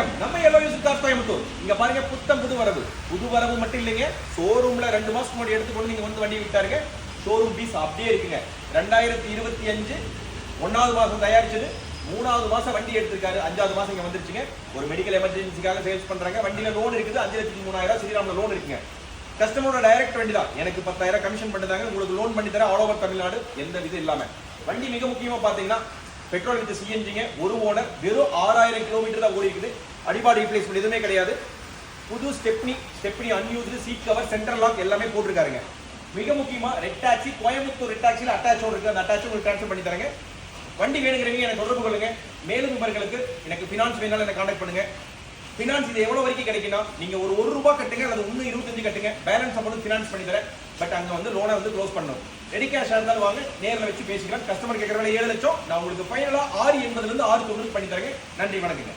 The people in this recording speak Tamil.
வணக்கம். நம்ம எல்லோயும் சித்தார்த் கோயம்புத்தூர். இங்க பாருங்க, புத்தம் புது வரவு மட்டும் இல்லைங்க. ஷோரூம்ல 2 மாசம் முன்னாடி எடுத்துக்கொண்டு நீங்க வந்து வண்டி விட்டாருங்க. ஷோரூம் பீஸ் அப்படியே இருக்குங்க. 2025 1வது மாசம் தயாரிச்சது, 3வது மாசம் வண்டி எடுத்திருக்காரு. 5வது மாசம் இங்க வந்துருச்சுங்க. ஒரு மெடிக்கல் எமர்ஜென்சிக்காக சேல்ஸ் பண்றாங்க. வண்டியில லோன் இருக்குது, 5,03,000 ஸ்ரீராம்ல லோன் இருக்குங்க. கஸ்டமரோட டைரக்ட் வண்டி தான். எனக்கு 10,000 கமிஷன் பண்ணுறாங்க, உங்களுக்கு லோன் பண்ணி தர ஆல் ஓவர் தமிழ்நாடு, எந்த வித இல்லாம. வண்டி மிக முக்கியமா பாத்தீங்கன்னா பெட்ரோல் வித் சிஎன்ஜிங்க, ஒரு ஓனர், வெறும் 6000 கிலோமீட்டர் தான் ஓடி இருக்குது. அடிபாடி ரீப்ளேஸ்மெண்ட் எதுவுமே கிடையாது. புது stepney unused, seat cover, central lock எல்லாமே போட்டிருக்காருங்க. மிக முக்கியமா ரெட் டாக்ஸி, கோயம்புத்தூர் ரெட் டாக்ஸில அட்டாச்சோட இருக்கு. அந்த அட்டாச் உங்களுக்கு ட்ரான்ஸ்ஃபர் பண்ணி தரங்க. வண்டி வேணுங்கிறவங்க எனக்கு தொடர்பு கொள்ளுங்க. மேலும் விவரங்களுக்கு எனக்கு ஃபினான்ஸ் வேணாலும் எனக்கு கான்டாக்ட் பண்ணுங்க. ஃபினான்ஸ் இது எவ்வளவு வரைக்கும் கிடைக்குன்னா, நீங்க ஒரு ₹1 கட்டுங்க, அல்லது 125 கட்டுங்க, பேலன்ஸ் அமௌண்ட் ஃபினான்ஸ் பண்ணி தரேன். பட் அங்க வந்து லோனை வந்து க்ளோஸ் பண்ணணும். ரெடி கேஷ் இருந்தாலும் வாங்க, நேரில் வச்சு பேசிக்கலாம். கஸ்டமர் கேட்கற வேலை 7 லட்சம், நான் உங்களுக்கு ஃபைனலா 680 இருந்து 690 பண்ணி தரேங்க. நன்றி, வணக்கங்க.